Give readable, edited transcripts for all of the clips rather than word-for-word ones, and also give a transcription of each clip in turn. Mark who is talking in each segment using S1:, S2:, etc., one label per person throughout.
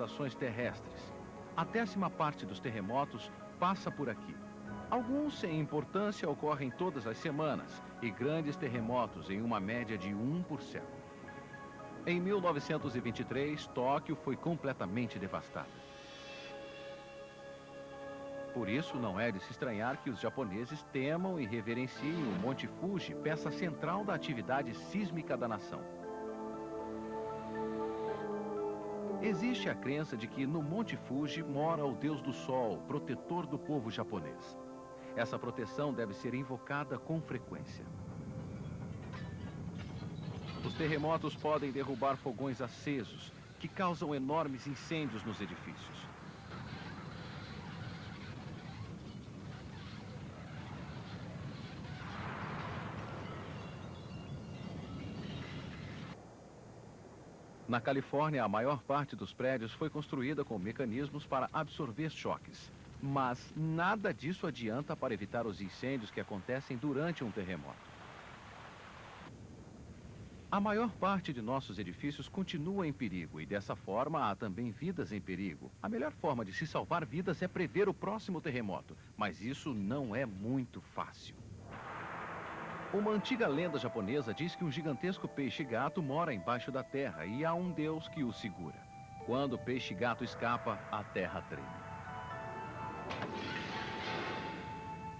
S1: estações terrestres. A 10ª parte dos terremotos passa por aqui. Alguns sem importância ocorrem todas as semanas e grandes terremotos em uma média de 1 por século. Em 1923, Tóquio foi completamente devastada. Por isso, não é de se estranhar que os japoneses temam e reverenciem o Monte Fuji, peça central da atividade sísmica da nação. Existe a crença de que no Monte Fuji mora o Deus do Sol, protetor do povo japonês. Essa proteção deve ser invocada com frequência. Os terremotos podem derrubar fogões acesos, que causam enormes incêndios nos edifícios. Na Califórnia, a maior parte dos prédios foi construída com mecanismos para absorver choques. Mas nada disso adianta para evitar os incêndios que acontecem durante um terremoto. A maior parte de nossos edifícios continua em perigo e, dessa forma, há também vidas em perigo. A melhor forma de se salvar vidas é prever o próximo terremoto, mas isso não é muito fácil. Uma antiga lenda japonesa diz que um gigantesco peixe-gato mora embaixo da terra e há um deus que o segura. Quando o peixe-gato escapa, a terra treme.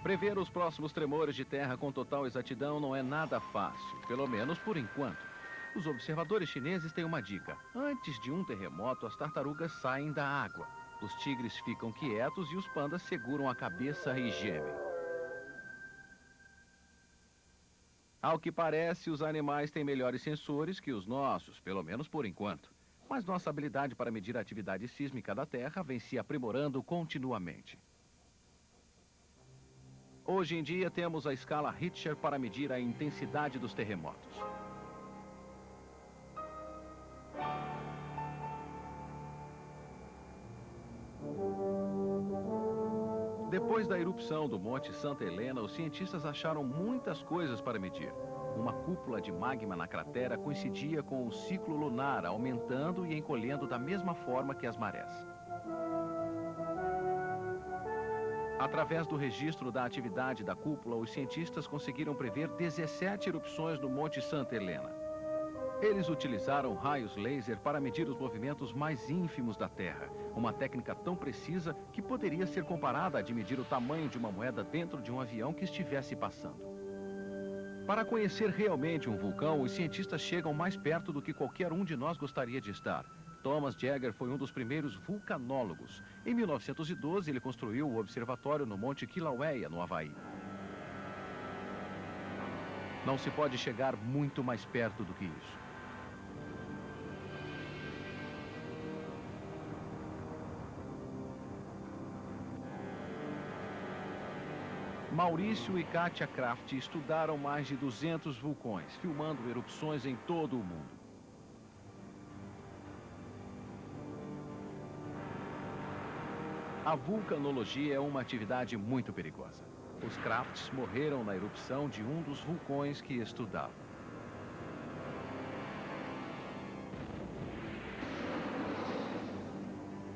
S1: Prever os próximos tremores de terra com total exatidão não é nada fácil, pelo menos por enquanto. Os observadores chineses têm uma dica. Antes de um terremoto, as tartarugas saem da água. Os tigres ficam quietos e os pandas seguram a cabeça e gemem. Ao que parece, os animais têm melhores sensores que os nossos, pelo menos por enquanto. Mas nossa habilidade para medir a atividade sísmica da Terra vem se aprimorando continuamente. Hoje em dia, temos a escala Richter para medir a intensidade dos terremotos. Depois da erupção do Monte Santa Helena, os cientistas acharam muitas coisas para medir. Uma cúpula de magma na cratera coincidia com o ciclo lunar, aumentando e encolhendo da mesma forma que as marés. Através do registro da atividade da cúpula, os cientistas conseguiram prever 17 erupções no Monte Santa Helena. Eles utilizaram raios laser para medir os movimentos mais ínfimos da Terra, uma técnica tão precisa que poderia ser comparada a de medir o tamanho de uma moeda dentro de um avião que estivesse passando. Para conhecer realmente um vulcão, os cientistas chegam mais perto do que qualquer um de nós gostaria de estar. Thomas Jagger foi um dos primeiros vulcanólogos. Em 1912, ele construiu o observatório no Monte Kilauea, no Havaí. Não se pode chegar muito mais perto do que isso. Maurício e Katia Kraft estudaram mais de 200 vulcões, filmando erupções em todo o mundo. A vulcanologia é uma atividade muito perigosa. Os Krafts morreram na erupção de um dos vulcões que estudavam.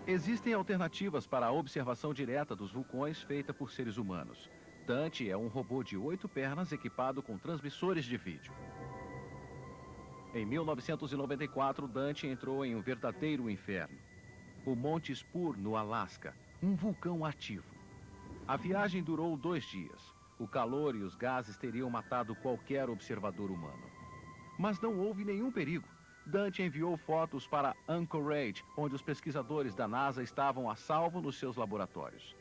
S1: Existem alternativas para a observação direta dos vulcões feita por seres humanos. Dante é um robô de 8 pernas equipado com transmissores de vídeo. Em 1994, Dante entrou em um verdadeiro inferno. O Monte Spur, no Alasca, um vulcão ativo. A viagem durou 2 dias. O calor e os gases teriam matado qualquer observador humano. Mas não houve nenhum perigo. Dante enviou fotos para Anchorage, onde os pesquisadores da NASA estavam a salvo nos seus laboratórios.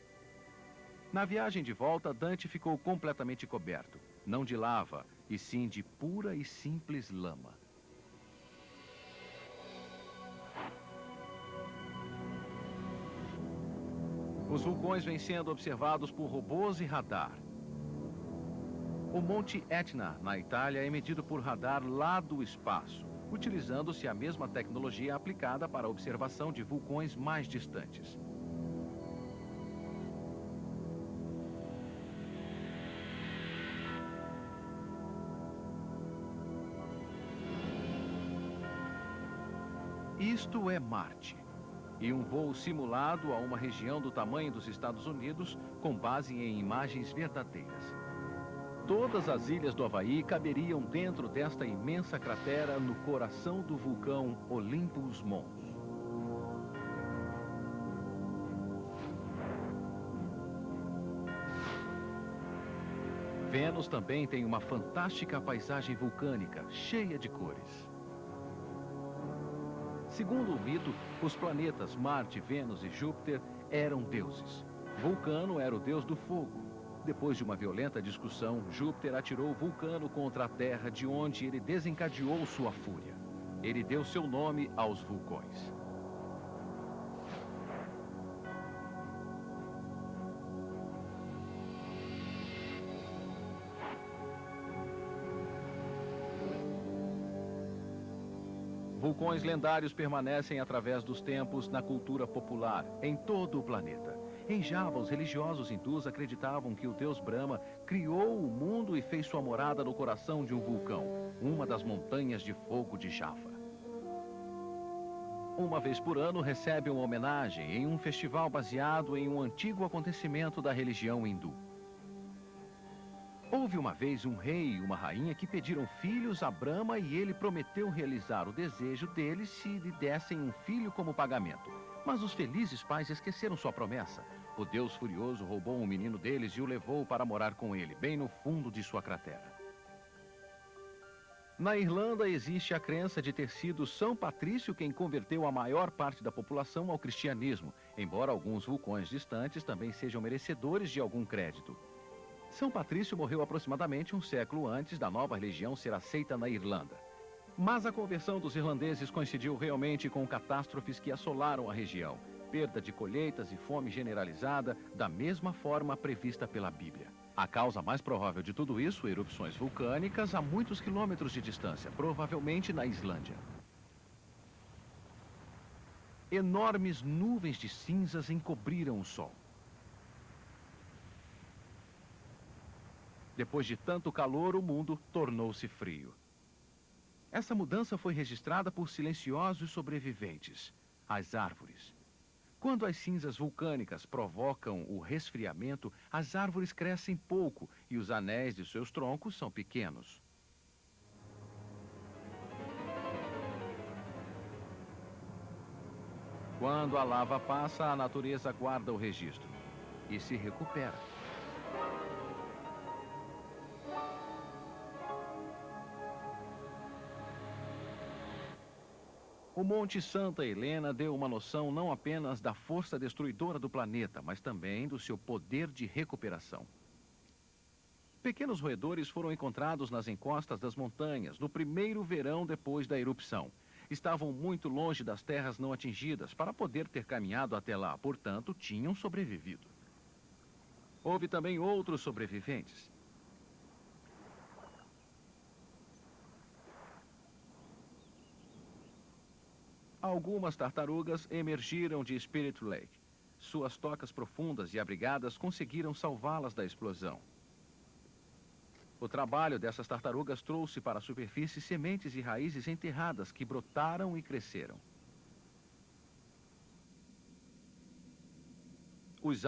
S1: Na viagem de volta, Dante ficou completamente coberto, não de lava, e sim de pura e simples lama. Os vulcões vêm sendo observados por robôs e radar. O Monte Etna, na Itália, é medido por radar lá do espaço, utilizando-se a mesma tecnologia aplicada para a observação de vulcões mais distantes. Isto é Marte. e um voo simulado a uma região do tamanho dos Estados Unidos com base em imagens verdadeiras. Todas as ilhas do Havaí caberiam dentro desta imensa cratera no coração do vulcão Olympus Mons. Vênus também tem uma fantástica paisagem vulcânica, cheia de cores. Segundo o mito, os planetas Marte, Vênus e Júpiter eram deuses. Vulcano era o deus do fogo. Depois de uma violenta discussão, Júpiter atirou Vulcano contra a Terra, de onde ele desencadeou sua fúria. Ele deu seu nome aos vulcões. Vulcões lendários permanecem através dos tempos na cultura popular, em todo o planeta. Em Java, os religiosos hindus acreditavam que o deus Brahma criou o mundo e fez sua morada no coração de um vulcão, uma das montanhas de fogo de Java. Uma vez por ano recebe uma homenagem em um festival baseado em um antigo acontecimento da religião hindu. Houve uma vez um rei e uma rainha que pediram filhos a Brahma e ele prometeu realizar o desejo deles se lhe dessem um filho como pagamento. Mas os felizes pais esqueceram sua promessa. O deus furioso roubou um menino deles e o levou para morar com ele, bem no fundo de sua cratera. Na Irlanda existe a crença de ter sido São Patrício quem converteu a maior parte da população ao cristianismo, embora alguns vulcões distantes também sejam merecedores de algum crédito. São Patrício morreu aproximadamente um século antes da nova religião ser aceita na Irlanda. Mas a conversão dos irlandeses coincidiu realmente com catástrofes que assolaram a região, perda de colheitas e fome generalizada, da mesma forma prevista pela Bíblia. A causa mais provável de tudo isso, erupções vulcânicas a muitos quilômetros de distância, provavelmente na Islândia. Enormes nuvens de cinzas encobriram o sol. Depois de tanto calor, o mundo tornou-se frio. Essa mudança foi registrada por silenciosos sobreviventes, as árvores. Quando as cinzas vulcânicas provocam o resfriamento, as árvores crescem pouco e os anéis de seus troncos são pequenos. Quando a lava passa, a natureza guarda o registro e se recupera. O Monte Santa Helena deu uma noção não apenas da força destruidora do planeta, mas também do seu poder de recuperação. Pequenos roedores foram encontrados nas encostas das montanhas, no primeiro verão depois da erupção. Estavam muito longe das terras não atingidas para poder ter caminhado até lá, portanto, tinham sobrevivido. Houve também outros sobreviventes. Algumas tartarugas emergiram de Spirit Lake. Suas tocas profundas e abrigadas conseguiram salvá-las da explosão. O trabalho dessas tartarugas trouxe para a superfície sementes e raízes enterradas que brotaram e cresceram. Os